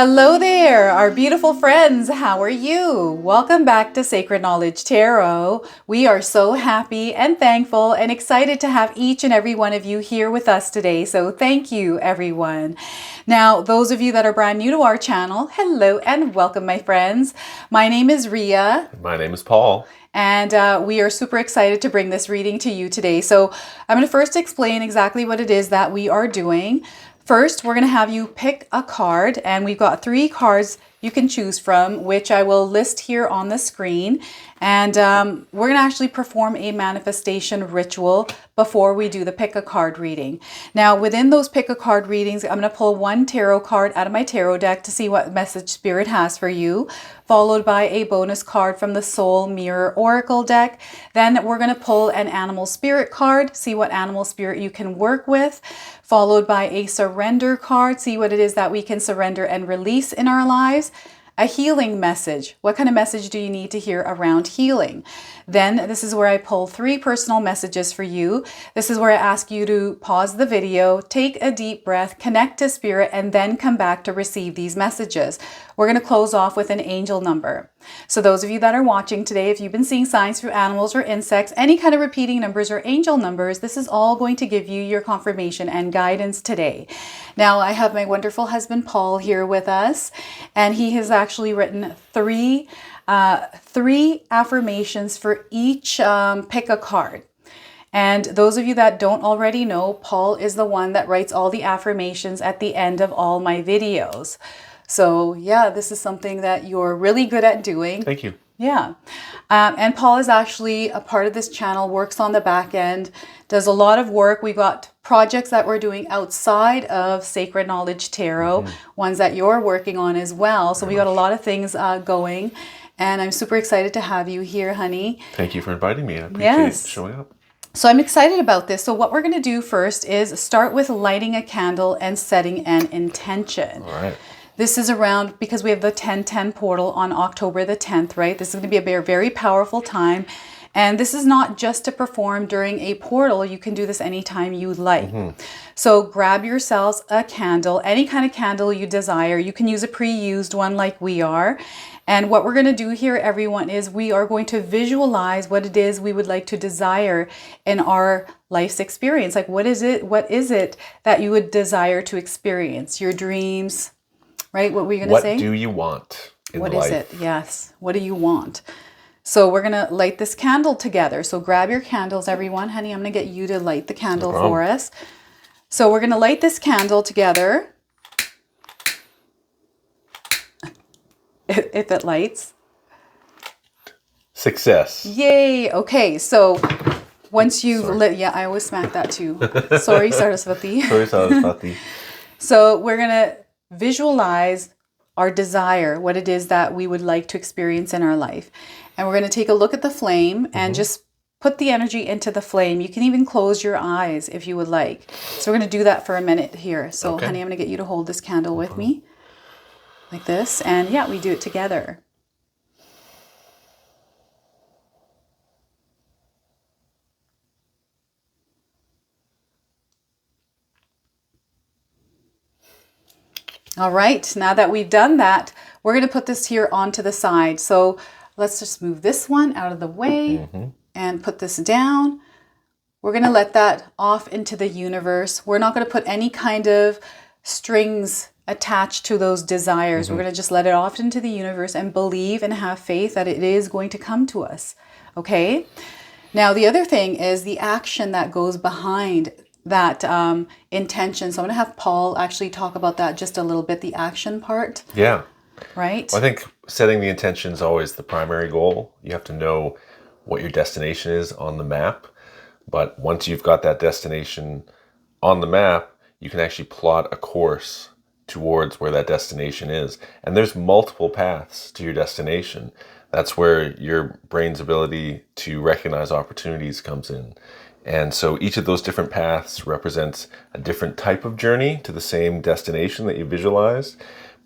Hello there, our beautiful friends. How are you? Welcome back to Sacred Knowledge Tarot. We are so happy and thankful and excited to have each and every one of you here with us today. So thank you, everyone. Now, those of you that are brand new to our channel, hello and welcome, my friends. My name is Ria. My name is Paul. And we are super excited to bring this reading to you today. So I'm going to first explain exactly what it is that we are doing. First, we're going to have you pick a card, and we've got 3 cards you can choose from, which I will list here on the screen. And we're going to actually perform a manifestation ritual before we do the pick a card reading. Now, within those pick a card readings, I'm going to pull 1 tarot card out of my tarot deck to see what message Spirit has for you, followed by a bonus card from the Soul Mirror Oracle deck. Then we're going to pull an animal spirit card, see what animal spirit you can work with, followed by a surrender card, see what it is that we can surrender and release in our lives. A healing message. What kind of message do you need to hear around healing? Then this is where I pull 3 personal messages for you. This is where I ask you to pause the video, take a deep breath, connect to Spirit, and then come back to receive these messages. We're going to close off with an angel number. So those of you that are watching today, if you've been seeing signs through animals or insects, any kind of repeating numbers or angel numbers, this is all going to give you your confirmation and guidance today. Now, I have my wonderful husband Paul here with us, and he has actually written 3 affirmations for each pick a card. And those of you that don't already know, Paul is the one that writes all the affirmations at the end of all my videos. So yeah, this is something that you're really good at doing. Thank you. Yeah. And Paul is actually a part of this channel, works on the back end, does a lot of work. We've got projects that we're doing outside of Sacred Knowledge Tarot, ones that you're working on as well. So we got a lot of things going. And I'm super excited to have you here, honey. Thank you for inviting me. I appreciate showing up. So I'm excited about this. So what we're going to do first is start with lighting a candle and setting an intention. All right. This is around, because we have the 10/10 portal on October the 10th, right? This is going to be a very, very powerful time. And this is not just to perform during a portal. You can do this anytime you like. So grab yourselves a candle, any kind of candle you desire. You can use a pre-used one like we are. And what we're going to do here, everyone, is we are going to visualize what it is we would like to desire in our life's experience. Like, what is it that you would desire to experience? Your dreams, right? What were you going to say? What do you want in life? What is it? Yes. What do you want? So we're going to light this candle together. So grab your candles, everyone. Honey, I'm going to get you to light the candle for us. So we're going to light this candle together. If it lights. Success. Yay. Okay. So once you've lit, yeah, I always smack that too. Sorry, Saraswati. Sorry, Saraswati. So we're going to visualize our desire, what it is that we would like to experience in our life. And we're going to take a look at the flame and just put the energy into the flame. You can even close your eyes if you would like. So we're going to do that for a minute here. So honey, I'm going to get you to hold this candle with me like this. And yeah, we do it together. All right, now that we've done that, we're going to put this here onto the side. So let's just move this one out of the way and put this down. We're going to let that off into the universe. We're not going to put any kind of strings attached to those desires. We're going to just let it off into the universe and believe and have faith that it is going to come to us. Okay? Now, the other thing is the action that goes behind that intention. So I'm going to have Paul actually talk about that just a little bit, the action part. Yeah. Right? Well, I think setting the intention is always the primary goal. You have to know what your destination is on the map. But once you've got that destination on the map, you can actually plot a course towards where that destination is. And there's multiple paths to your destination. That's where your brain's ability to recognize opportunities comes in. And so each of those different paths represents a different type of journey to the same destination that you visualized.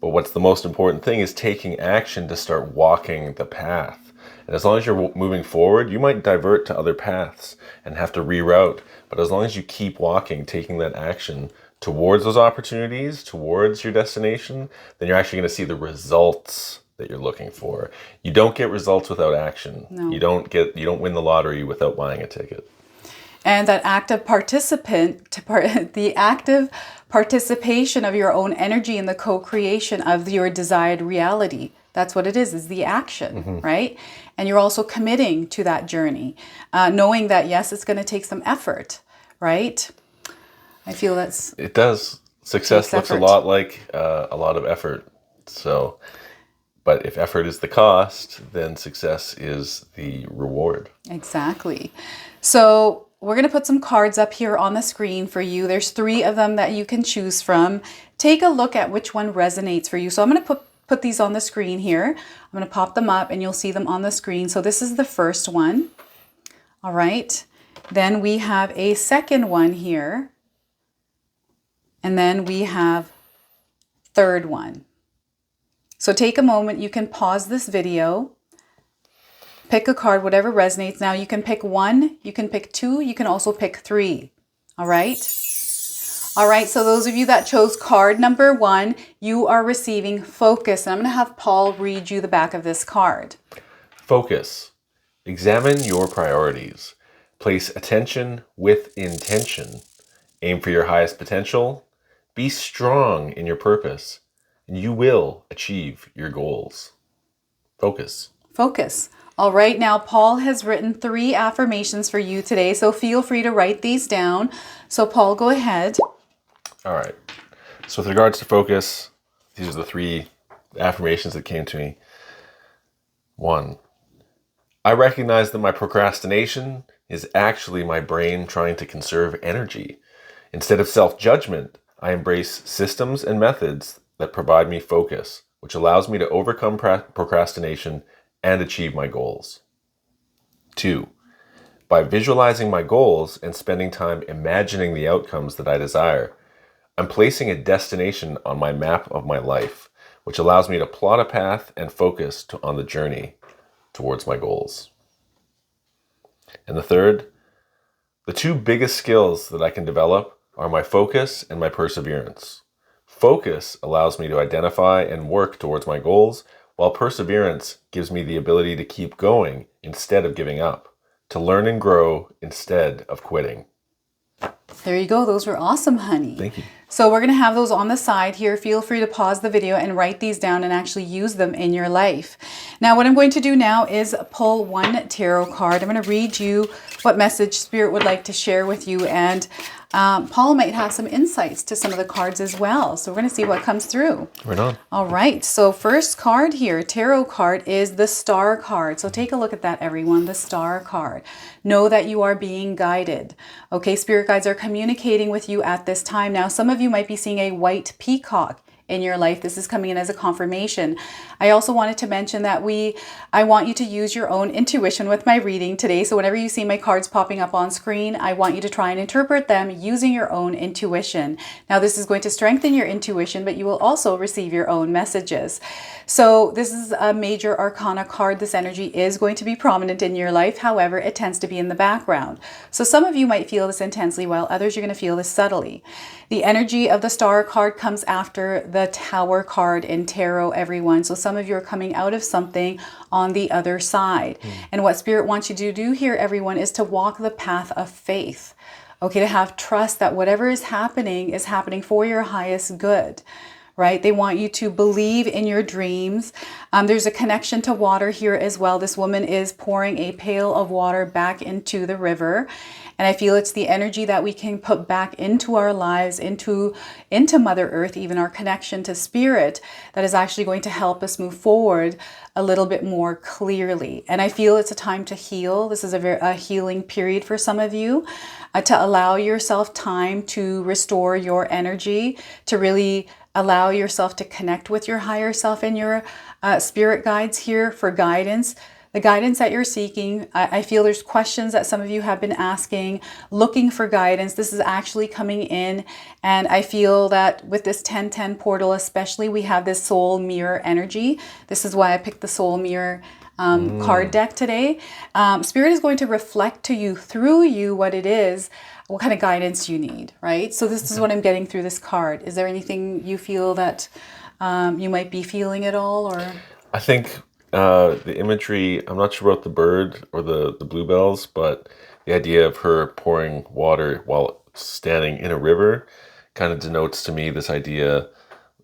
But what's the most important thing is taking action to start walking the path. And as long as you're moving forward, you might divert to other paths and have to reroute. But as long as you keep walking, taking that action towards those opportunities, towards your destination, then you're actually going to see the results that you're looking for. You don't get results without action. No. You don't win the lottery without buying a ticket. And that active the active participation of your own energy in the co-creation of your desired reality. That's what it is the action, right? And you're also committing to that journey, knowing that, yes, it's going to take some effort, right? I feel it does. Success looks a lot like a lot of effort. So, but if effort is the cost, then success is the reward. Exactly. So we're going to put some cards up here on the screen for you. There's 3 of them that you can choose from. Take a look at which one resonates for you. So I'm going to put these on the screen here. I'm going to pop them up and you'll see them on the screen. So this is the first one. All right. Then we have a second one here. And then we have third one. So take a moment. You can pause this video. Pick a card, whatever resonates. Now you can pick 1, you can pick 2, you can also pick 3. All right. All right. So those of you that chose card number 1, you are receiving focus. And I'm going to have Paul read you the back of this card. Focus. Examine your priorities. Place attention with intention. Aim for your highest potential. Be strong in your purpose. And you will achieve your goals. Focus. Focus. All right, now Paul has written 3 affirmations for you today, so feel free to write these down. So Paul, go ahead. All right. So with regards to focus, these are the 3 affirmations that came to me. 1, I recognize that my procrastination is actually my brain trying to conserve energy. Instead of self-judgment, I embrace systems and methods that provide me focus, which allows me to overcome procrastination and achieve my goals. 2, by visualizing my goals and spending time imagining the outcomes that I desire, I'm placing a destination on my map of my life, which allows me to plot a path and focus on the journey towards my goals. And the 3rd, the 2 biggest skills that I can develop are my focus and my perseverance. Focus allows me to identify and work towards my goals, while perseverance gives me the ability to keep going instead of giving up, to learn and grow instead of quitting. There you go. Those were awesome, honey. Thank you. So we're going to have those on the side here. Feel free to pause the video and write these down and actually use them in your life. Now, what I'm going to do now is pull 1 tarot card. I'm going to read you what message Spirit would like to share with you. And Paul might have some insights to some of the cards as well. So we're going to see what comes through. Right on. All right. So first card here, tarot card, is the Star card. So take a look at that, everyone, the Star card. Know that you are being guided. Okay, Spirit guides are communicating with you at this time. Now, some of you might be seeing a white peacock in your life. This is coming in as a confirmation. I also wanted to mention that I want you to use your own intuition with my reading today. So whenever you see my cards popping up on screen, I want you to try and interpret them using your own intuition. Now, this is going to strengthen your intuition, but you will also receive your own messages. So this is a major arcana card. This energy is going to be prominent in your life. However, it tends to be in the background. So some of you might feel this intensely, while others you're going to feel this subtly. The energy of the Star card comes after the Tower card in tarot, everyone. So some of you are coming out of something on the other side. And what Spirit wants you to do here, everyone, is to walk the path of faith. Okay, to have trust that whatever is happening for your highest good. Right? They want you to believe in your dreams. There's a connection to water here as well. This woman is pouring a pail of water back into the river. And I feel it's the energy that we can put back into our lives, into Mother Earth, even our connection to Spirit, that is actually going to help us move forward a little bit more clearly. And I feel it's a time to heal. This is a healing period for some of you, to allow yourself time to restore your energy, to really allow yourself to connect with your higher self and your spirit guides here for guidance. The guidance that you're seeking, I feel there's questions that some of you have been asking, looking for guidance. This is actually coming in. And I feel that with this 1010 portal especially, we have this soul mirror energy. This is why I picked the soul mirror card deck today. Spirit is going to reflect to you, through you, what it is, what kind of guidance you need, right? So this is what I'm getting through this card. Is there anything you feel that you might be feeling at all, or? I think the imagery, I'm not sure about the bird or the bluebells, but the idea of her pouring water while standing in a river kind of denotes to me this idea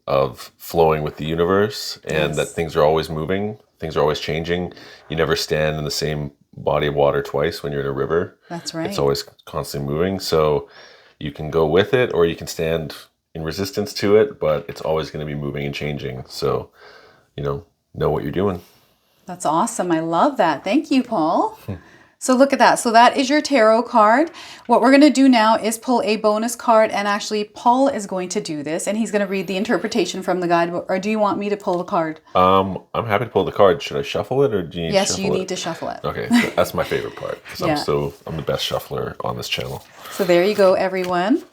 of flowing with the universe, and that things are always moving, things are always changing. You never stand in the same body of water twice when you're in a river. That's right. It's always constantly moving. So you can go with it or you can stand in resistance to it, but it's always going to be moving and changing. So, know what you're doing. That's awesome. I love that. Thank you, Paul. So look at that. So that is your tarot card. What we're going to do now is pull a bonus card, and actually Paul is going to do this, and he's going to read the interpretation from the guidebook. Or do you want me to pull the card? I'm happy to pull the card. Should I shuffle it, or do you need to Yes, shuffle you it? need to shuffle it. Okay, that's my favorite part, because I'm the best shuffler on this channel. So there you go, everyone.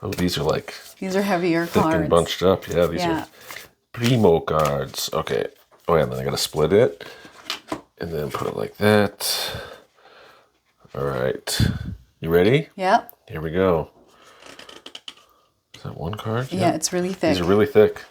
Oh, these are heavier thick cards. and bunched up. Yeah, these are primo cards. Okay. Oh yeah, and then I gotta split it and then put it like that. All right. You ready? Yep. Here we go. Is that one card? Yeah, it's really thick. These are really thick.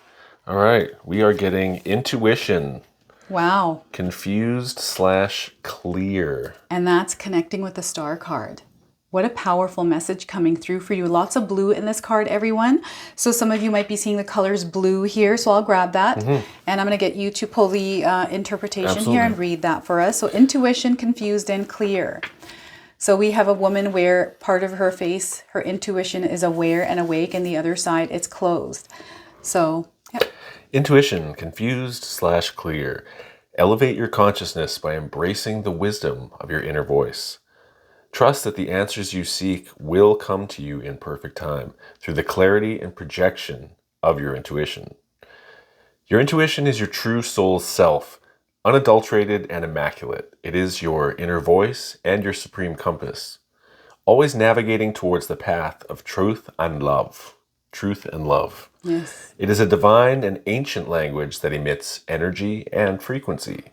All right. We are getting intuition. Wow. Confused/clear. And that's connecting with the star card. What a powerful message coming through for you. Lots of blue in this card, everyone. So some of you might be seeing the colors blue here. So I'll grab that. And I'm going to get you to pull the interpretation here and read that for us. So intuition, confused, and clear. So we have a woman where part of her face, her intuition is aware and awake, and the other side, it's closed. So, Intuition, confused/clear. Elevate your consciousness by embracing the wisdom of your inner voice. Trust that the answers you seek will come to you in perfect time through the clarity and projection of your intuition. Your intuition is your true soul's self, unadulterated and immaculate. It is your inner voice and your supreme compass, always navigating towards the path of truth and love. Truth and love. yes. It is a divine and ancient language that emits energy and frequency.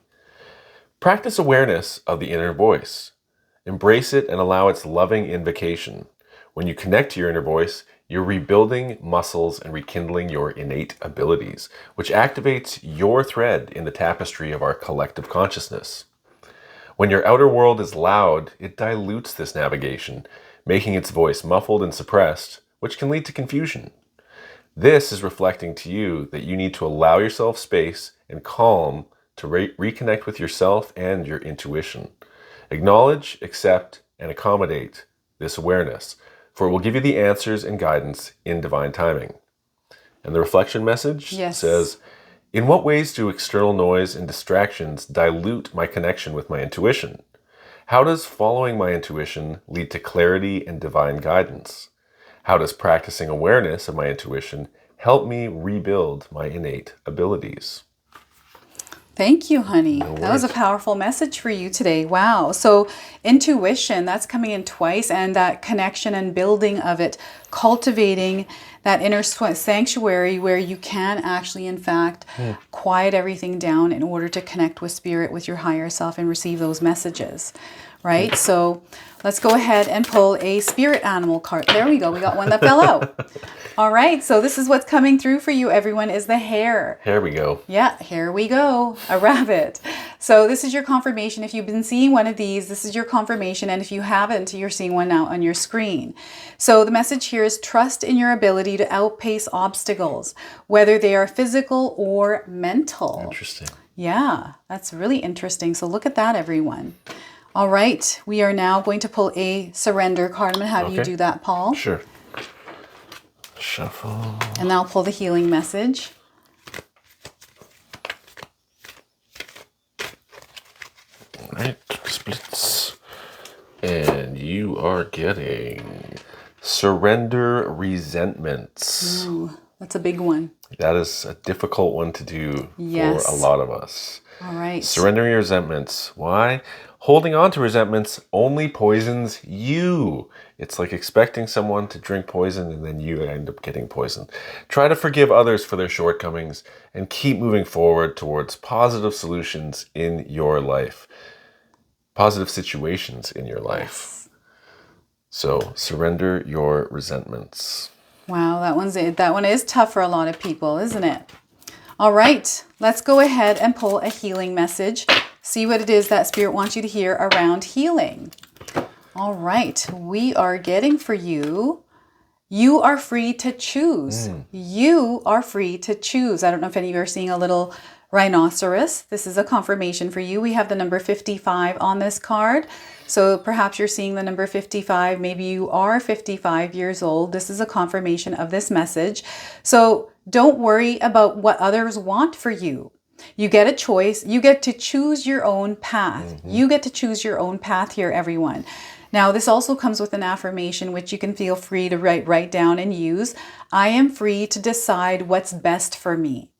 Practice awareness of the inner voice. Embrace it and allow its loving invocation. When you connect to your inner voice, you're rebuilding muscles and rekindling your innate abilities, which activates your thread in the tapestry of our collective consciousness. When your outer world is loud, it dilutes this navigation, making its voice muffled and suppressed, which can lead to confusion. This is reflecting to you that you need to allow yourself space and calm to reconnect with yourself and your intuition. Acknowledge, accept, and accommodate this awareness, for it will give you the answers and guidance in divine timing. And the reflection message says, in what ways do external noise and distractions dilute my connection with my intuition? How does following my intuition lead to clarity and divine guidance? How does practicing awareness of my intuition help me rebuild my innate abilities? Thank you, honey. That was a powerful message for you today. Wow. So intuition, that's coming in twice, and that connection and building of it, cultivating that inner sanctuary where you can actually, in fact, quiet everything down in order to connect with spirit, with your higher self, and receive those messages, right? So let's go ahead and pull a spirit animal card. There we go. We got one that fell out. All right. So this is what's coming through for you, everyone, is the hare. Here we go. Yeah, here we go. A rabbit. So this is your confirmation. If you've been seeing one of these, this is your confirmation. And if you haven't, you're seeing one now on your screen. So the message here is trust in your ability to outpace obstacles, whether they are physical or mental. Interesting. Yeah, that's really interesting. So look at that, everyone. All right. We are now going to pull a surrender card. I'm going to have you do that, Paul. Sure. Shuffle. And I'll pull the healing message. All right, splits. And you are getting surrender resentments. Ooh, that's a big one. That is a difficult one to do Yes. for a lot of us. All right. Surrendering your resentments. Why? Holding on to resentments only poisons you. It's like expecting someone to drink poison and then you end up getting poisoned. Try to forgive others for their shortcomings and keep moving forward towards positive solutions in your life. Positive situations in your life. So surrender your resentments. Wow, that one is tough for a lot of people, isn't it? All right, let's go ahead and pull a healing message. See what it is that Spirit wants you to hear around healing. All right, we are getting for you. You are free to choose. You are free to choose. I don't know if any of you are seeing a little rhinoceros. This is a confirmation for you. We have the number 55 on this card. So perhaps you're seeing the number 55. Maybe you are 55 years old. This is a confirmation of this message. So don't worry about what others want for you. You get a choice. You get to choose your own path. You get to choose your own path here, everyone. Now, this also comes with an affirmation, which you can feel free to write down and use. I am free to decide what's best for me.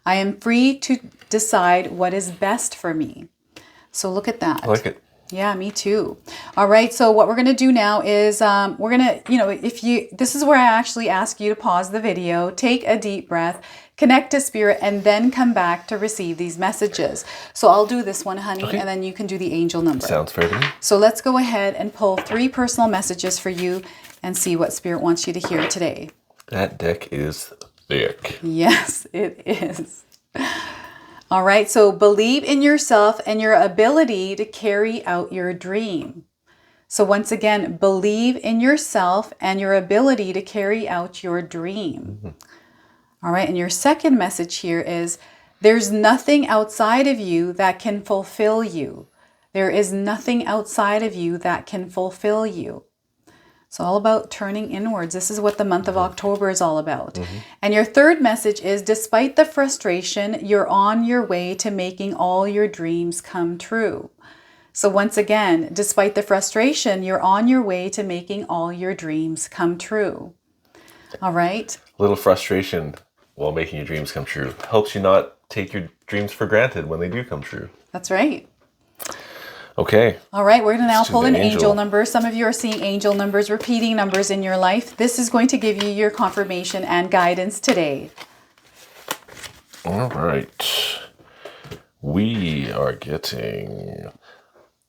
I am free to decide what is best for me. So look at that. I like it. Yeah, me too. All right. So what we're going to do now is we're going to, this is where I actually ask you to pause the video, take a deep breath, connect to Spirit, and then come back to receive these messages. So I'll do this one, honey, and then you can do the angel number. Sounds fair to me. So let's go ahead and pull 3 personal messages for you and see what Spirit wants you to hear today. That deck is thick. Yes, it is. All right, so believe in yourself and your ability to carry out your dream. So once again, believe in yourself and your ability to carry out your dream. All right, and your second message here is there's nothing outside of you that can fulfill you. There is nothing outside of you that can fulfill you. It's all about turning inwards. This is what the month of October is all about. And your third message is, despite the frustration, you're on your way to making all your dreams come true. So once again, despite the frustration, you're on your way to making all your dreams come true. All right? A little frustration while making your dreams come true helps you not take your dreams for granted when they do come true. That's right. Okay. All right, we're going to now Let's do pull the an angel. angel number. Some of you are seeing angel numbers, repeating numbers in your life. This is going to give you your confirmation and guidance today. All right. We are getting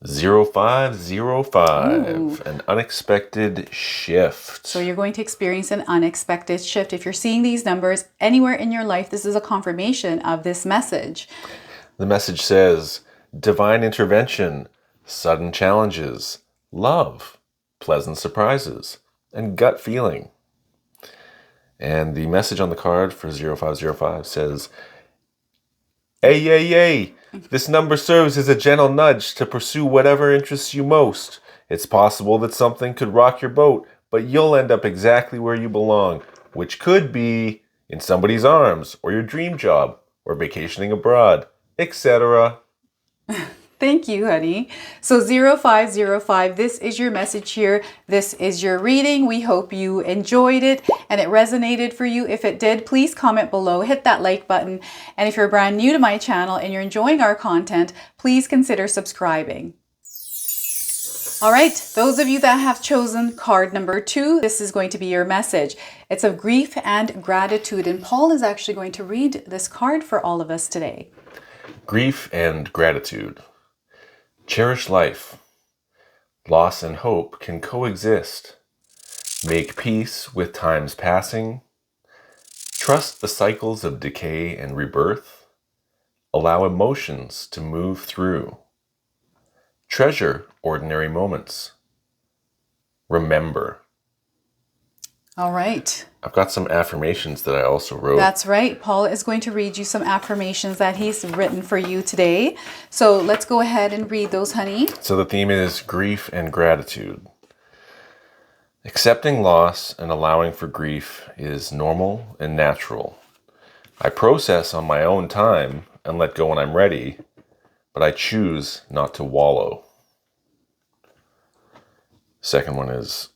0505, an unexpected shift. So you're going to experience an unexpected shift. If you're seeing these numbers anywhere in your life, this is a confirmation of this message. The message says, divine intervention, sudden challenges, love, pleasant surprises, and gut feeling. And the message on the card for 0505 says, "Hey, yay, yay! This number serves as a gentle nudge to pursue whatever interests you most. It's possible that something could rock your boat, but you'll end up exactly where you belong, which could be in somebody's arms, or your dream job, or vacationing abroad, etc." Thank you, honey. So 0505, this is your message here. This is your reading. We hope you enjoyed it and it resonated for you. If it did, please comment below, hit that like button. And if you're brand new to my channel and you're enjoying our content, please consider subscribing. All right, those of you that have chosen card number 2, this is going to be your message. It's of grief and gratitude. And Paul is actually going to read this card for all of us today. Grief and gratitude. Cherish life. Loss and hope can coexist. Make peace with time's passing. Trust the cycles of decay and rebirth. Allow emotions to move through. Treasure ordinary moments. Remember. All right. I've got some affirmations that I also wrote. That's right. Paul is going to read you some affirmations that he's written for you today. So let's go ahead and read those, honey. So the theme is grief and gratitude. Accepting loss and allowing for grief is normal and natural. I process on my own time and let go when I'm ready, but I choose not to wallow. Second one is,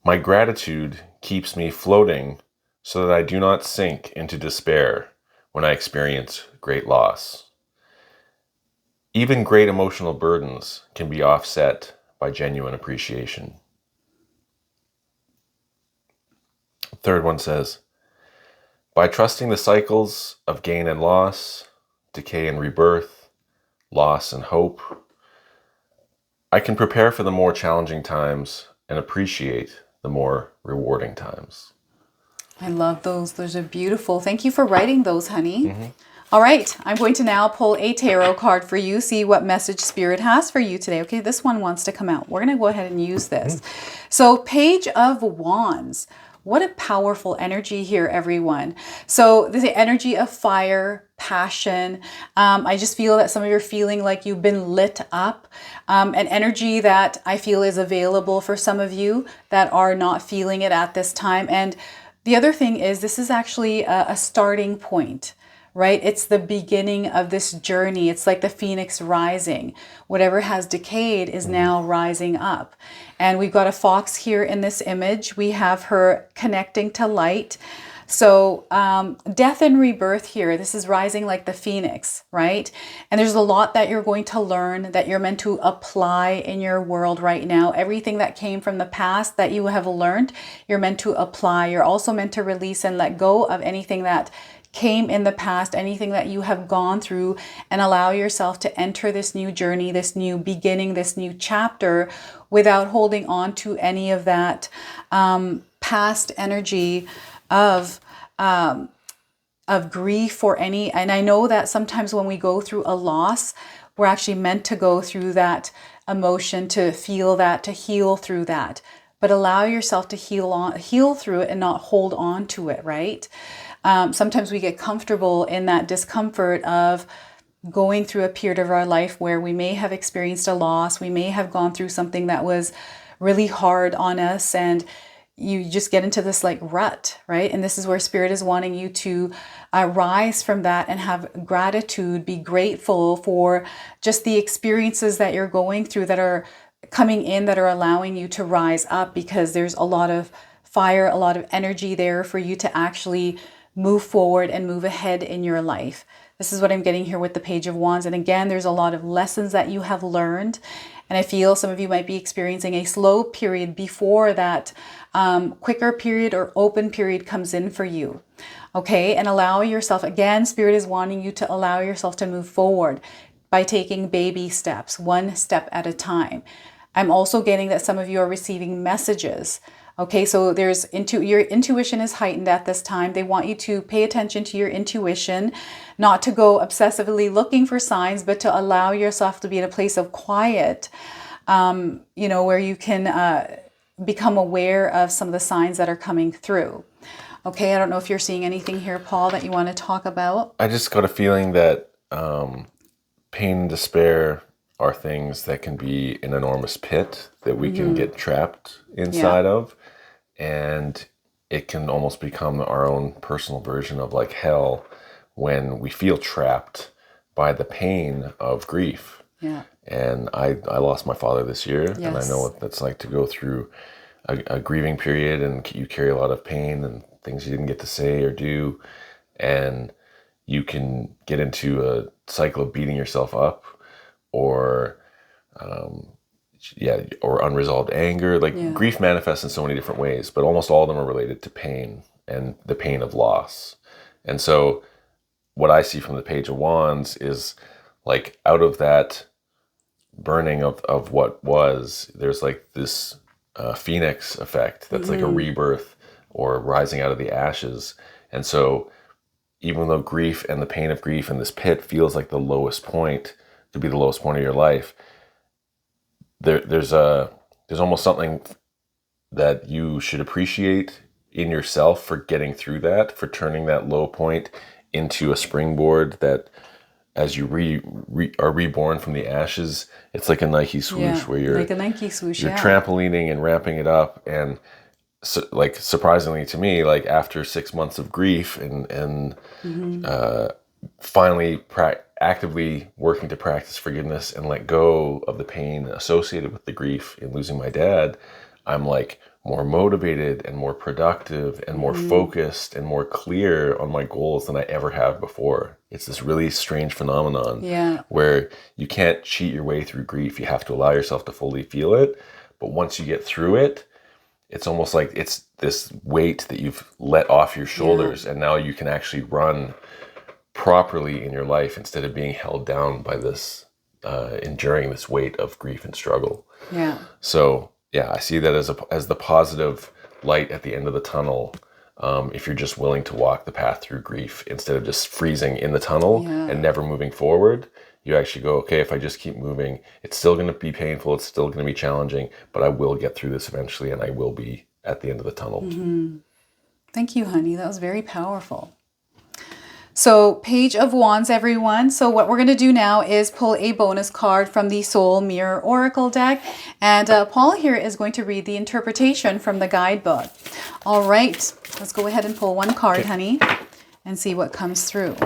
my gratitude keeps me floating so that I do not sink into despair when I experience great loss. Even great emotional burdens can be offset by genuine appreciation. Third one says, by trusting the cycles of gain and loss, decay and rebirth, loss and hope, I can prepare for the more challenging times and appreciate the more rewarding times. I love those. Those are beautiful. Thank you for writing those, honey. All right, I'm going to now pull a tarot card for you, see what message Spirit has for you today. Okay, this one wants to come out. We're going to go ahead and use this. So, Page of Wands. What a powerful energy here, everyone. So the energy of fire, passion. I just feel that some of you are feeling like you've been lit up. An energy that I feel is available for some of you that are not feeling it at this time. And the other thing is this is actually a starting point. Right? It's the beginning of this journey. It's like the phoenix rising. Whatever has decayed is now rising up. And we've got a fox here in this image. We have her connecting to light. So death and rebirth here. This is rising like the phoenix, right? And there's a lot that you're going to learn that you're meant to apply in your world right now. Everything that came from the past that you have learned, you're meant to apply. You're also meant to release and let go of anything that came in the past, anything that you have gone through, and allow yourself to enter this new journey, this new beginning, this new chapter without holding on to any of that past energy of grief or any. And I know that sometimes when we go through a loss, we're actually meant to go through that emotion, to feel that, to heal through that. But allow yourself to heal through it and not hold on to it, right? Sometimes we get comfortable in that discomfort of going through a period of our life where we may have experienced a loss, we may have gone through something that was really hard on us, and you just get into this like rut, right? And this is where Spirit is wanting you to rise from that and have gratitude, be grateful for just the experiences that you're going through that are coming in, that are allowing you to rise up, because there's a lot of fire, a lot of energy there for you to actually move forward and move ahead in your life. This is what I'm getting here with the Page of Wands. And again, there's a lot of lessons that you have learned. And I feel some of you might be experiencing a slow period before that quicker period or open period comes in for you. Okay, and allow yourself, again, Spirit is wanting you to allow yourself to move forward by taking baby steps, one step at a time. I'm also getting that some of you are receiving messages. Okay, so your intuition is heightened at this time. They want you to pay attention to your intuition, not to go obsessively looking for signs, but to allow yourself to be in a place of quiet, where you can become aware of some of the signs that are coming through. Okay, I don't know if you're seeing anything here, Paul, that you want to talk about. I just got a feeling that pain and despair are things that can be an enormous pit that we can get trapped inside of. And it can almost become our own personal version of like hell when we feel trapped by the pain of grief. Yeah. And I lost my father this year, and I know what that's like to go through a grieving period, and you carry a lot of pain and things you didn't get to say or do, and you can get into a cycle of beating yourself up, or or unresolved anger. Grief manifests in so many different ways, but almost all of them are related to pain and the pain of loss. And so what I see from the Page of Wands is like out of that burning of what was, there's like this phoenix effect that's like a rebirth or rising out of the ashes. And so even though grief and the pain of grief and this pit feels like the lowest point, could be the lowest point of your life, there's almost something that you should appreciate in yourself for getting through that, for turning that low point into a springboard that as you are reborn from the ashes, it's like a Nike swoosh where you're like a Nike swoosh, you're trampolining and ramping it up. And so, like, surprisingly to me, like after 6 months of grief and finally actively working to practice forgiveness and let go of the pain associated with the grief in losing my dad, I'm like more motivated and more productive and more focused and more clear on my goals than I ever have before. It's this really strange phenomenon where you can't cheat your way through grief. You have to allow yourself to fully feel it. But once you get through it, it's almost like it's this weight that you've let off your shoulders, and now you can actually run properly in your life instead of being held down by this, enduring this weight of grief and struggle. Yeah. So yeah, I see that as the positive light at the end of the tunnel. If you're just willing to walk the path through grief instead of just freezing in the tunnel and never moving forward, you actually go, okay, if I just keep moving, it's still going to be painful. It's still going to be challenging, but I will get through this eventually, and I will be at the end of the tunnel. Thank you, honey. That was very powerful. So Page of Wands, everyone. So what we're going to do now is pull a bonus card from the Soul Mirror Oracle deck. And Paul here is going to read the interpretation from the guidebook. All right, let's go ahead and pull one card, honey, and see what comes through.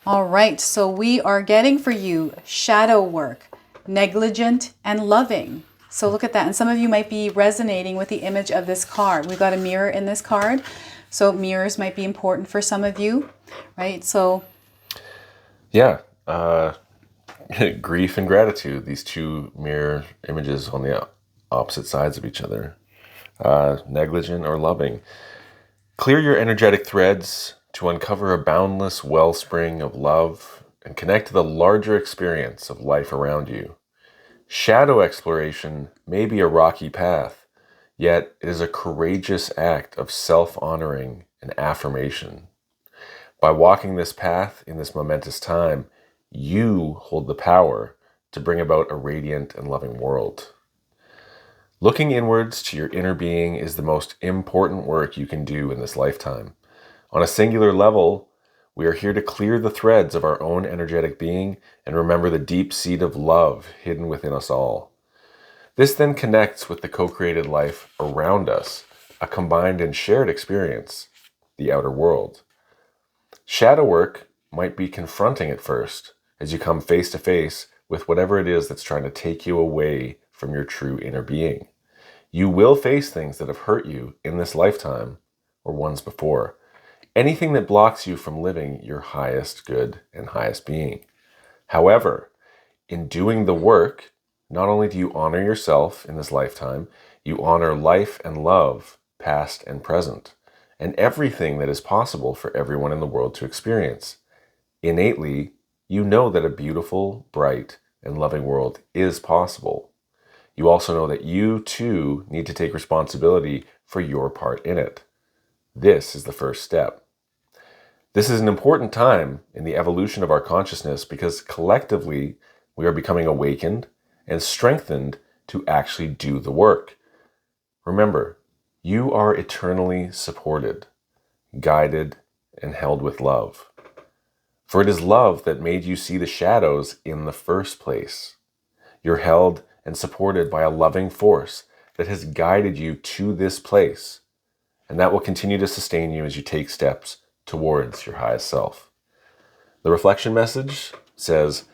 All right, so we are getting for you shadow work, negligent and loving. So look at that. And some of you might be resonating with the image of this card. We've got a mirror in this card. So mirrors might be important for some of you, right? So, yeah, grief and gratitude, these two mirror images on the opposite sides of each other. Negligent or loving. Clear your energetic threads to uncover a boundless wellspring of love and connect to the larger experience of life around you. Shadow exploration may be a rocky path, yet it is a courageous act of self-honoring and affirmation. By walking this path in this momentous time, you hold the power to bring about a radiant and loving world. Looking inwards to your inner being is the most important work you can do in this lifetime. On a singular level, we are here to clear the threads of our own energetic being and remember the deep seed of love hidden within us all. This then connects with the co-created life around us, a combined and shared experience, the outer world. Shadow work might be confronting at first as you come face to face with whatever it is that's trying to take you away from your true inner being. You will face things that have hurt you in this lifetime or ones before. Anything that blocks you from living your highest good and highest being. However, in doing the work, not only do you honor yourself in this lifetime, you honor life and love, past and present, and everything that is possible for everyone in the world to experience. Innately, you know that a beautiful, bright, and loving world is possible. You also know that you, too, need to take responsibility for your part in it. This is the first step. This is an important time in the evolution of our consciousness because collectively we are becoming awakened and strengthened to actually do the work. Remember, you are eternally supported, guided, and held with love. For it is love that made you see the shadows in the first place. You're held and supported by a loving force that has guided you to this place, and that will continue to sustain you as you take steps towards your highest self. The reflection message says,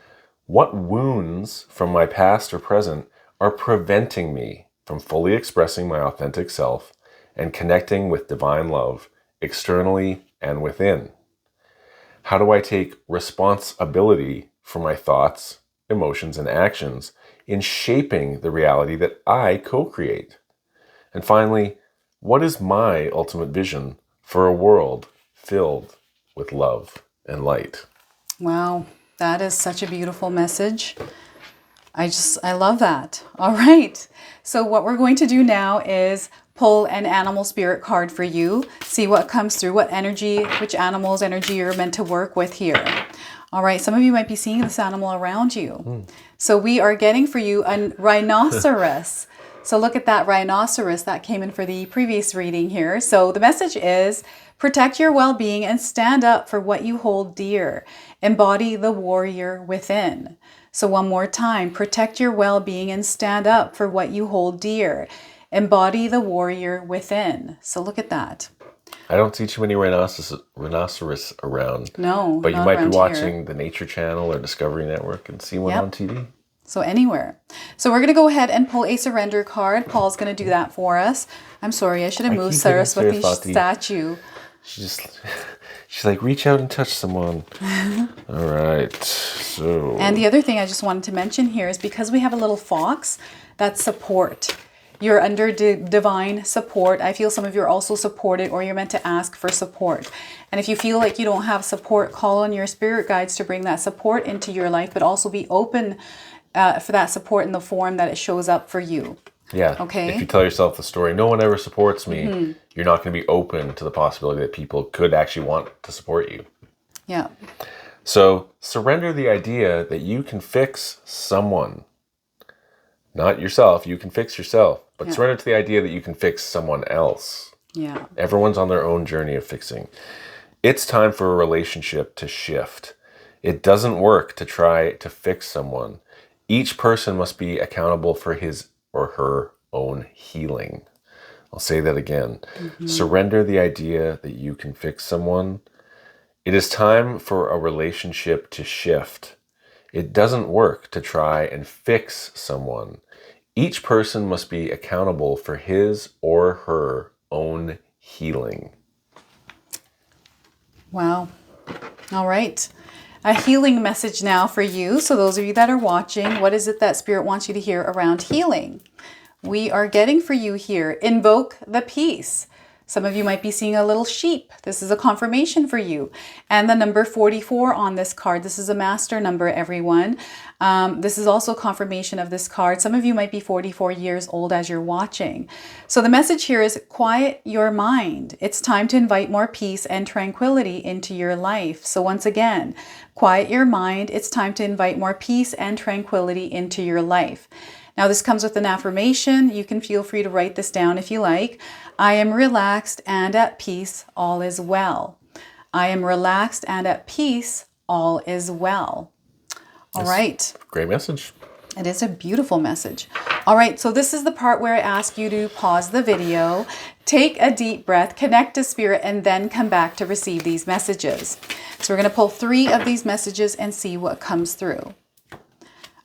what wounds from my past or present are preventing me from fully expressing my authentic self and connecting with divine love externally and within? How do I take responsibility for my thoughts, emotions, and actions in shaping the reality that I co-create? And finally, what is my ultimate vision for a world filled with love and light? wow, that is such a beautiful message. I love that. All right. So what we're going to do now is pull an animal spirit card for you. See what comes through, what energy, which animal's energy you're meant to work with here. All right. Some of you might be seeing this animal around you. So we are getting for you a rhinoceros. So look at that rhinoceros that came in for the previous reading here. So the message is protect your well-being and stand up for what you hold dear. Embody the warrior within. So one more time, protect your well-being and stand up for what you hold dear. Embody the warrior within. So look at that. I don't see too many rhinoceros around. No, but you not might be around watching here. the Nature Channel or Discovery Network and see one on TV. So anywhere. So we're going to go ahead and pull a surrender card. Paul's going to do that for us. I'm sorry, I should have moved Saraswati's statue. She's like, reach out and touch someone. All right. So. And the other thing I just wanted to mention here is because we have a little fox, that's support. You're under divine support. I feel some of you are also supported, or you're meant to ask for support. And if you feel like you don't have support, call on your spirit guides to bring that support into your life, but also be open for that support in the form that it shows up for you. Yeah. Okay. If you tell yourself the story, no one ever supports me, you're not going to be open to the possibility that people could actually want to support you. Yeah. So surrender the idea that you can fix someone. Not yourself. You can fix yourself. But surrender to the idea that you can fix someone else. Yeah. Everyone's on their own journey of fixing. It's time for a relationship to shift. It doesn't work to try to fix someone. Each person must be accountable for his or her own healing. I'll say that again. Surrender the idea that you can fix someone. It is time for a relationship to shift. It doesn't work to try and fix someone. Each person must be accountable for his or her own healing. Wow. All right. A healing message now for you. So those of you that are watching, what is it that Spirit wants you to hear around healing? We are getting for you here, invoke the peace. Some of you might be seeing a little sheep. This is a confirmation for you. And the number 44 on this card. This is a master number, everyone. This is also confirmation of this card. Some of you might be 44 years old as you're watching. So the message here is quiet your mind. It's time to invite more peace and tranquility into your life. So once again, quiet your mind. It's time to invite more peace and tranquility into your life. Now this comes with an affirmation. You can feel free to write this down if you like. I am relaxed and at peace, all is well. I am relaxed and at peace, all is well. All right. Great message. It is a beautiful message. All right, so this is the part where I ask you to pause the video, take a deep breath, connect to Spirit, and then come back to receive these messages. So we're going to pull 3 of these messages and see what comes through.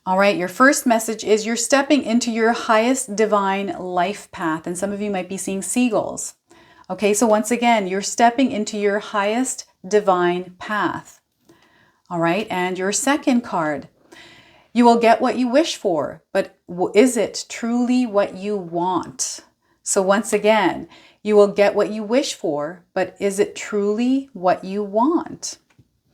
All right, your first message is you're stepping into your highest divine life path. And some of you might be seeing seagulls. Okay, so once again, you're stepping into your highest divine path. All right, and your second card, you will get what you wish for, but is it truly what you want? So once again, you will get what you wish for, but is it truly what you want?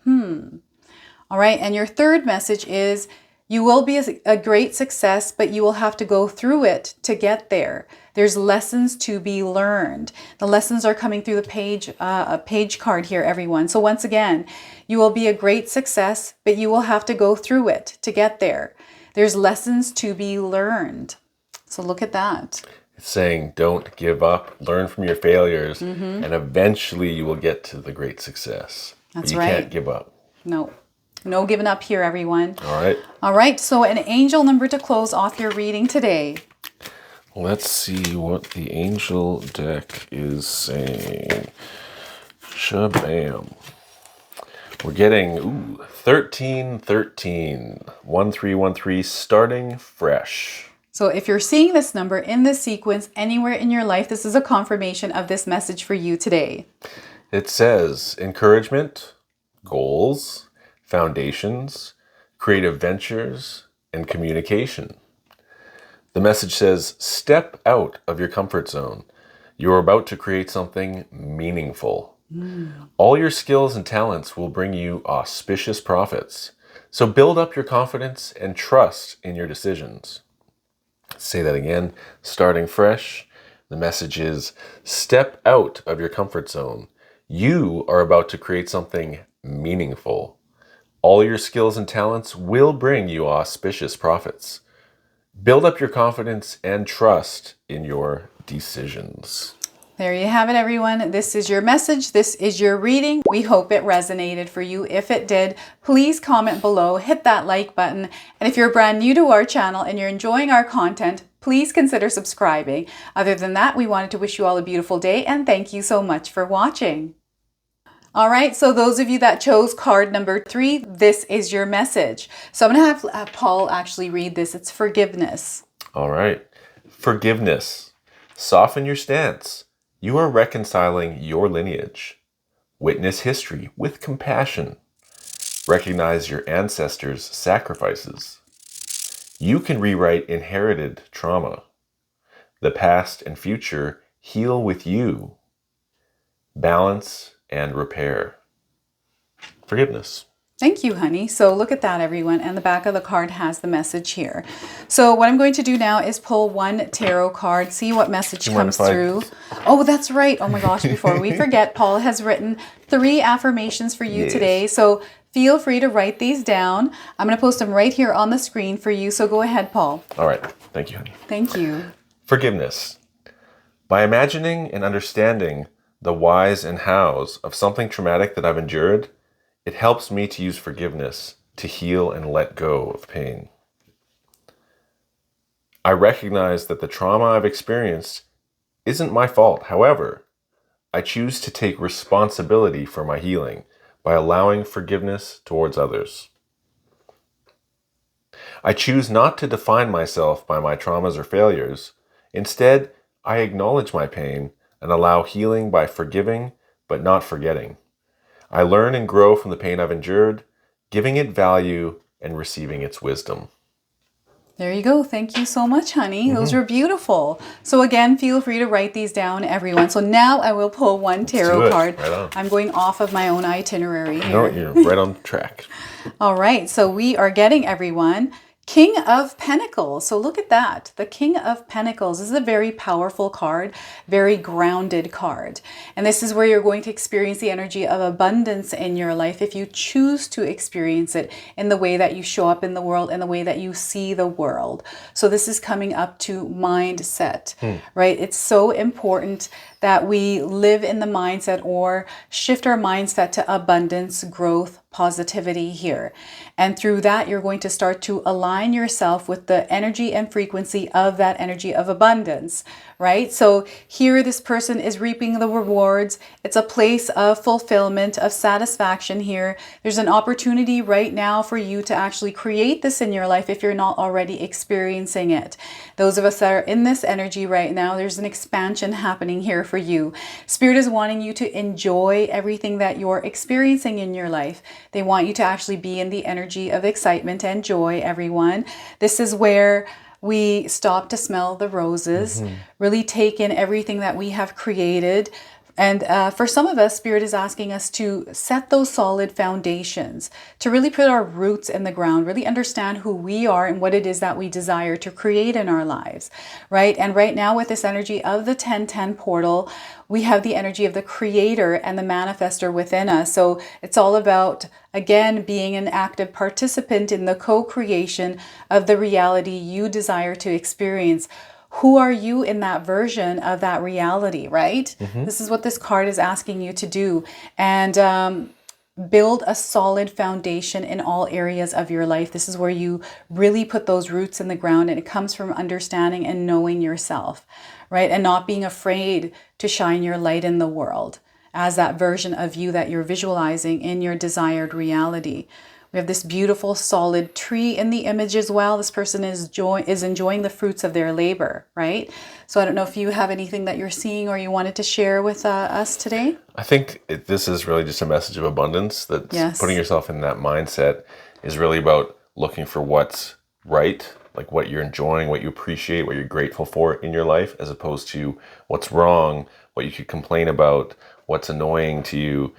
All right, and your third message is you will be a great success, but you will have to go through it to get there. There's lessons to be learned. The lessons are coming through the page card here, everyone. So once again, you will be a great success, but you will have to go through it to get there. There's lessons to be learned. So look at that. It's saying don't give up, learn from your failures, and eventually you will get to the great success. That's but you can't give up. No giving up here, everyone. All right. All right, so an angel number to close off your reading today. Let's see what the angel deck is saying. Shabam. We're getting 1313, 1313, starting fresh. So if you're seeing this number in this sequence anywhere in your life, this is a confirmation of this message for you today. It says encouragement, goals, foundations, creative ventures, and communication. The message says, step out of your comfort zone. You are about to create something meaningful. All your skills and talents will bring you auspicious profits. So build up your confidence and trust in your decisions. Say that again, starting fresh. The message is, step out of your comfort zone. You are about to create something meaningful. All your skills and talents will bring you auspicious profits. Build up your confidence and trust in your decisions. There you have it, everyone. This is your message. This is your reading. We hope it resonated for you. If it did, please comment below, hit that like button. And if you're brand new to our channel and you're enjoying our content, please consider subscribing. Other than that, we wanted to wish you all a beautiful day and thank you so much for watching. All right, so those of you that chose card number 3, this is your message. So I'm going to have Paul actually read this. It's forgiveness. All right. Forgiveness. Soften your stance. You are reconciling your lineage. Witness history with compassion. Recognize your ancestors' sacrifices. You can rewrite inherited trauma. The past and future heal with you. Balance and repair. Forgiveness. Thank you, honey. So look at that, everyone. And the back of the card has the message here. So what I'm going to do now is pull one tarot card, see what message comes through. Oh, that's right. Oh my gosh, before we forget, Paul has written 3 affirmations for you today. So feel free to write these down. I'm going to post them right here on the screen for you. So go ahead, Paul. All right. Thank you, honey. Thank you. Forgiveness. By imagining and understanding the whys and hows of something traumatic that I've endured, it helps me to use forgiveness to heal and let go of pain. I recognize that the trauma I've experienced isn't my fault. However, I choose to take responsibility for my healing by allowing forgiveness towards others. I choose not to define myself by my traumas or failures. Instead, I acknowledge my pain and allow healing by forgiving but not forgetting. I learn and grow from the pain I've endured, giving it value and receiving its wisdom. There you go. Thank you so much, honey. Those were beautiful. So again, feel free to write these down, everyone. So now I will pull one tarot card. Right on. I'm going off of my own itinerary here. No, you're right on track. All right. So we are getting, everyone, King of Pentacles. So look at that. The King of Pentacles is a very powerful card, very grounded card. And this is where you're going to experience the energy of abundance in your life if you choose to experience it in the way that you show up in the world, in the way that you see the world. So this is coming up to mindset, right? It's so important that we live in the mindset or shift our mindset to abundance, growth, positivity here. And through that, you're going to start to align yourself with the energy and frequency of that energy of abundance, right? So here, this person is reaping the rewards. It's a place of fulfillment, of satisfaction here. There's an opportunity right now for you to actually create this in your life if you're not already experiencing it. Those of us that are in this energy right now, there's an expansion happening here for you. Spirit is wanting you to enjoy everything that you're experiencing in your life. They want you to actually be in the energy of excitement and joy, everyone. This is where we stop to smell the roses, really take in everything that we have created. And for some of us, Spirit is asking us to set those solid foundations, to really put our roots in the ground, really understand who we are and what it is that we desire to create in our lives, right? And right now with this energy of the 1010 portal, we have the energy of the creator and the manifester within us. So it's all about, again, being an active participant in the co-creation of the reality you desire to experience. Who are you in that version of that reality, right? This is what this card is asking you to do. And build a solid foundation in all areas of your life. This is where you really put those roots in the ground, and it comes from understanding and knowing yourself, right? And not being afraid to shine your light in the world as that version of you that you're visualizing in your desired reality. We have this beautiful solid tree in the image as well. This person is enjoying the fruits of their labor, right? So I don't know if you have anything that you're seeing or you wanted to share with us today. I think this is really just a message of abundance, that putting yourself in that mindset is really about looking for what's right, like what you're enjoying, what you appreciate, what you're grateful for in your life, as opposed to what's wrong, what you could complain about, what's annoying to you.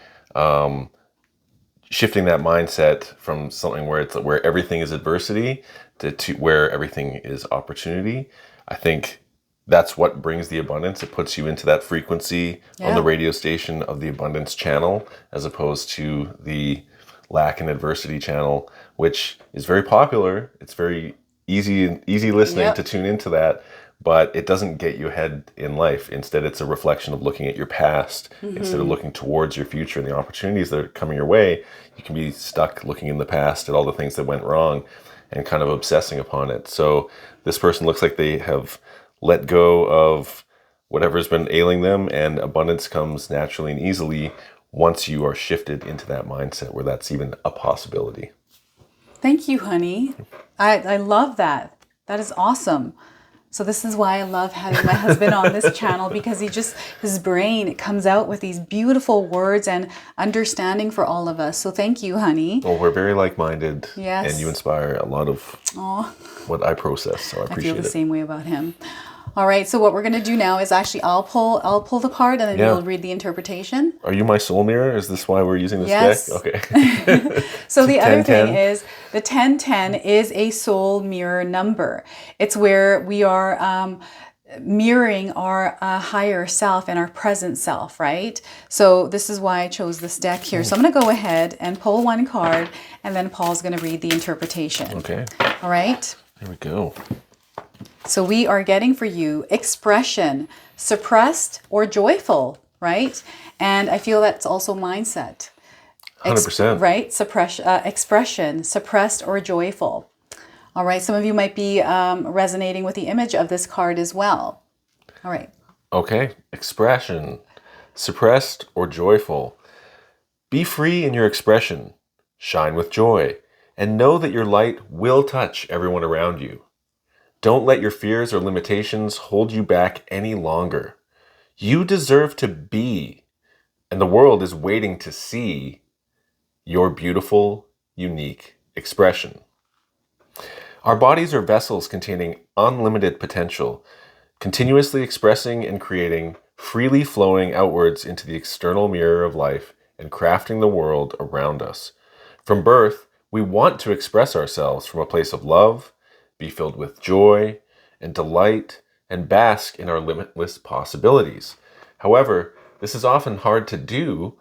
Shifting that mindset from something where everything is adversity to where everything is opportunity. I think that's what brings the abundance. It puts you into that frequency on the radio station of the abundance channel, as opposed to the lack and adversity channel, which is very popular. It's very easy listening to tune into that, but it doesn't get you ahead in life. Instead, it's a reflection of looking at your past instead of looking towards your future and the opportunities that are coming your way. You can be stuck looking in the past at all the things that went wrong and kind of obsessing upon it. So this person looks like they have let go of whatever's been ailing them, and abundance comes naturally and easily once you are shifted into that mindset where that's even a possibility. Thank you, honey. I love that. That is awesome. So this is why I love having my husband on this channel, because his brain, it comes out with these beautiful words and understanding for all of us. So thank you, honey. Well, we're very like-minded. Yes. And you inspire a lot of what I process. So I appreciate it. I feel the same way about him. All right, so what we're going to do now is actually I'll pull the card and then you'll read the interpretation. Are you my soul mirror? Is this why we're using this deck? Okay. So the other thing is the 1010 is a soul mirror number. It's where we are mirroring our higher self and our present self, right? So this is why I chose this deck here. So I'm going to go ahead and pull one card and then Paul's going to read the interpretation. Okay. All right. Here we go. So we are getting for you expression, suppressed or joyful, right? And I feel that's also mindset. 100%. Right? Expression, suppressed or joyful. All right. Some of you might be resonating with the image of this card as well. All right. Okay. Expression, suppressed or joyful. Be free in your expression. Shine with joy. And know that your light will touch everyone around you. Don't let your fears or limitations hold you back any longer. You deserve to be, and the world is waiting to see your beautiful, unique expression. Our bodies are vessels containing unlimited potential, continuously expressing and creating, freely flowing outwards into the external mirror of life and crafting the world around us. From birth, we want to express ourselves from a place of love, be filled with joy and delight, and bask in our limitless possibilities. However, this is often hard to do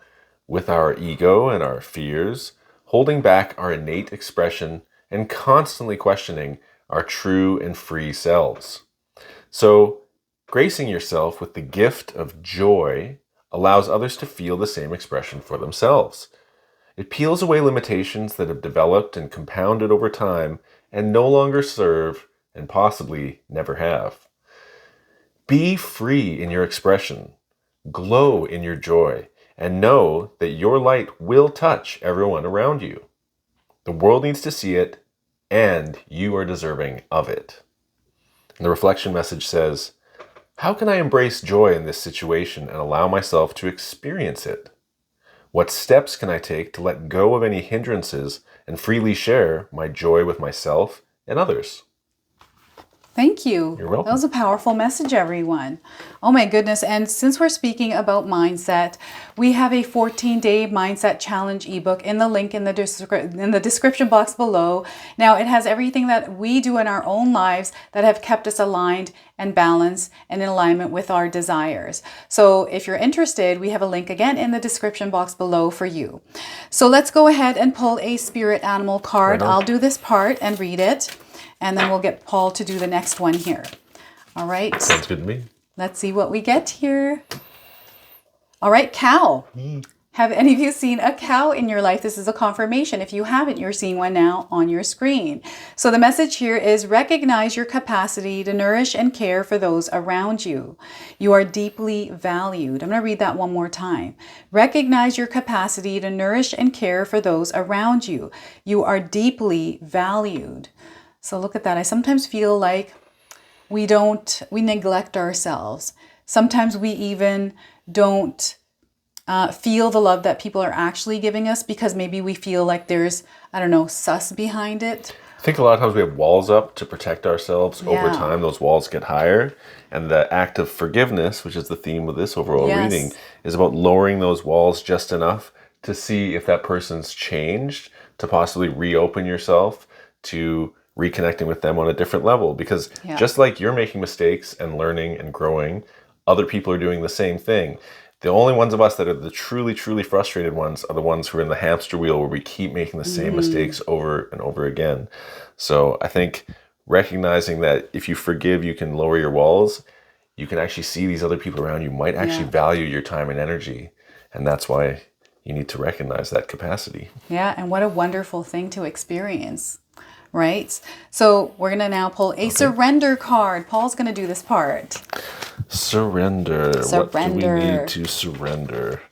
with our ego and our fears, holding back our innate expression and constantly questioning our true and free selves. So, gracing yourself with the gift of joy allows others to feel the same expression for themselves. It peels away limitations that have developed and compounded over time and no longer serve and possibly never have. Be free in your expression, glow in your joy, and know that your light will touch everyone around you. The world needs to see it, and you are deserving of it. And the reflection message says, how can I embrace joy in this situation and allow myself to experience it? What steps can I take to let go of any hindrances and freely share my joy with myself and others? Thank you. You're welcome. That was a powerful message, everyone. Oh my goodness. And since we're speaking about mindset, we have a 14-day mindset challenge ebook in the link in the description box below. Now, it has everything that we do in our own lives that have kept us aligned and balanced and in alignment with our desires. So if you're interested, we have a link again in the description box below for you. So let's go ahead and pull a spirit animal card. I'll do this part and read it. And then we'll get Paul to do the next one here. All right. Sounds good to me. Let's see what we get here. All right, cow. Have any of you seen a cow in your life? This is a confirmation. If you haven't, you're seeing one now on your screen. So the message here is recognize your capacity to nourish and care for those around you. You are deeply valued. I'm going to read that one more time. Recognize your capacity to nourish and care for those around you. You are deeply valued. So look at that. I sometimes feel like we neglect ourselves. Sometimes we even don't feel the love that people are actually giving us because maybe we feel like there's, I don't know, sus behind it. I think a lot of times we have walls up to protect ourselves. Over time, those walls get higher. And the act of forgiveness, which is the theme of this overall reading, is about lowering those walls just enough to see if that person's changed, to possibly reopen yourself to reconnecting with them on a different level. Because just like you're making mistakes and learning and growing, other people are doing the same thing. The only ones of us that are the truly, truly frustrated ones are the ones who are in the hamster wheel where we keep making the same mistakes over and over again. So I think recognizing that if you forgive, you can lower your walls, you can actually see these other people around you might actually value your time and energy. And that's why you need to recognize that capacity. Yeah, and what a wonderful thing to experience. Right? So we're going to now pull a surrender card. Paul's going to do this part. Surrender. What do we need to surrender?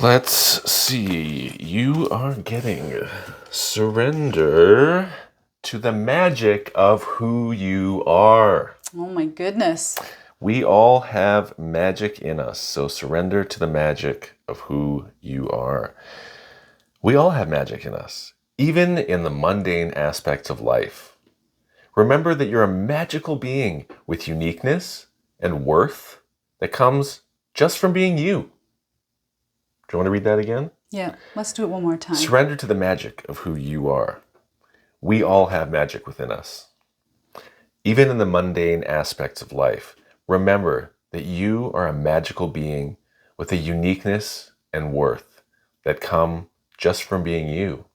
Let's see. You are getting surrender to the magic of who you are. Oh my goodness. We all have magic in us, so surrender to the magic of who you are. We all have magic in us, even in the mundane aspects of life. Remember that you're a magical being with uniqueness and worth that comes just from being you. Do you want to read that again? Yeah, let's do it one more time. Surrender to the magic of who you are. We all have magic within us. Even in the mundane aspects of life, remember that you are a magical being with a uniqueness and worth that come just from being you.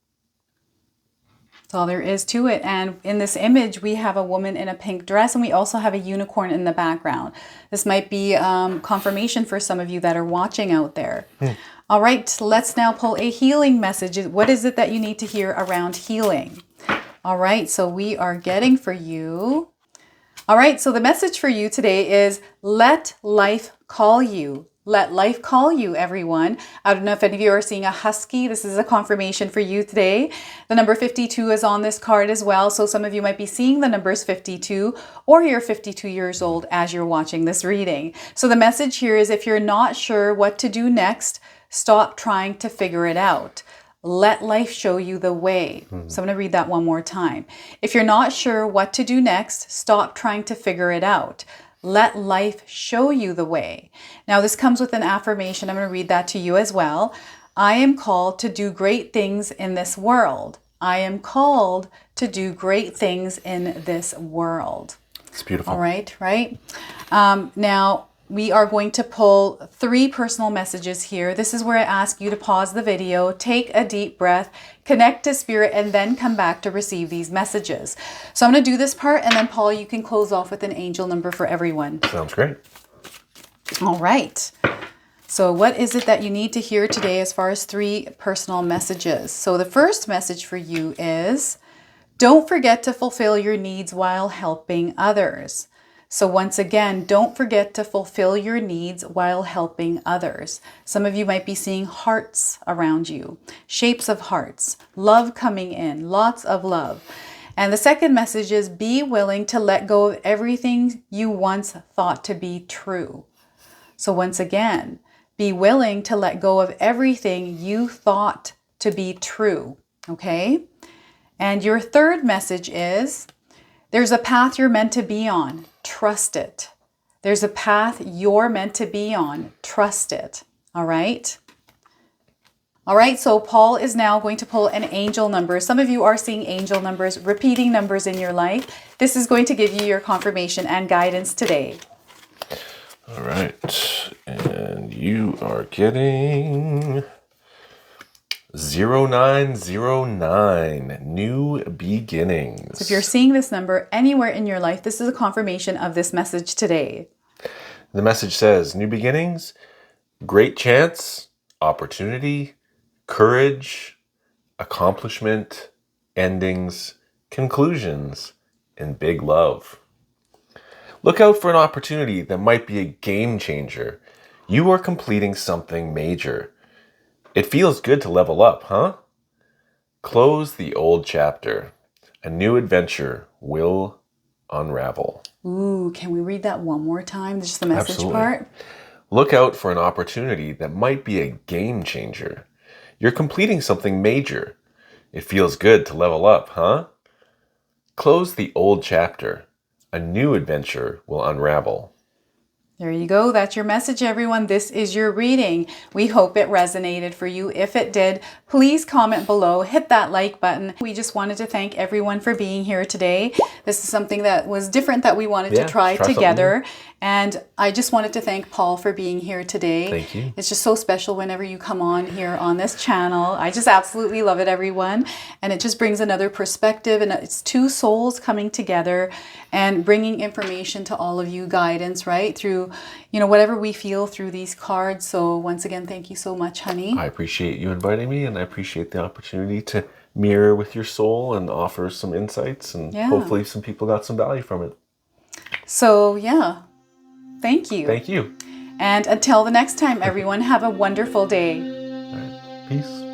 That's all there is to it. And in this image, we have a woman in a pink dress, and we also have a unicorn in the background. This might be confirmation for some of you that are watching out there. All right, let's now pull a healing message. What is it that you need to hear around healing? All right, so we are getting for you. All right, so the message for you today is let life call you. Let life call you, everyone. I don't know if any of you are seeing a husky. This is a confirmation for you today. The number 52 is on this card as well. So some of you might be seeing the numbers 52, or you're 52 years old as you're watching this reading. So the message here is if you're not sure what to do next, stop trying to figure it out. Let life show you the way. So I'm going to read that one more time. If you're not sure what to do next, stop trying to figure it out. Let life show you the way. Now this comes with an affirmation. I'm going to read that to you as well. I am called to do great things in this world. I am called to do great things in this world. It's beautiful. All right, right? Now, we are going to pull 3 personal messages here. This is where I ask you to pause the video, take a deep breath, connect to spirit, and then come back to receive these messages. So I'm going to do this part, and then Paul, you can close off with an angel number for everyone. Sounds great. All right. So what is it that you need to hear today as far as 3 personal messages? So the first message for you is, don't forget to fulfill your needs while helping others. So once again, don't forget to fulfill your needs while helping others. Some of you might be seeing hearts around you, shapes of hearts, love coming in, lots of love. And the second message is be willing to let go of everything you once thought to be true. So once again, be willing to let go of everything you thought to be true, okay? And your third message is, there's a path you're meant to be on. Trust it. There's a path you're meant to be on. Trust it. All right? All right, so Paul is now going to pull an angel number. Some of you are seeing angel numbers, repeating numbers in your life. This is going to give you your confirmation and guidance today. All right. And you are getting 0909, new beginnings. So if you're seeing this number anywhere in your life, this is a confirmation of this message today. The message says, new beginnings, great chance, opportunity, courage, accomplishment, endings, conclusions, and big love. Look out for an opportunity that might be a game changer. You are completing something major. It feels good to level up, huh? Close the old chapter. A new adventure will unravel. Ooh, can we read that one more time? Just the message Absolutely. part. Look out for an opportunity that might be a game changer. You're completing something major. It feels good to level up, huh? Close the old chapter. A new adventure will unravel. There you go. That's your message, everyone. This is your reading. We hope it resonated for you. If it did, please comment below, hit that like button. We just wanted to thank everyone for being here today. This is something that was different that we wanted to try together. And I just wanted to thank Paul for being here today. Thank you. It's just so special whenever you come on here on this channel. I just absolutely love it, everyone. And it just brings another perspective, and it's 2 souls coming together and bringing information to all of you, guidance, right? Through, you know, whatever we feel through these cards. So once again, thank you so much, honey. I appreciate you inviting me, and I appreciate the opportunity to mirror with your soul and offer some insights, and hopefully some people got some value from it. So yeah, thank you. Thank you. And until the next time, everyone, have a wonderful day. Peace.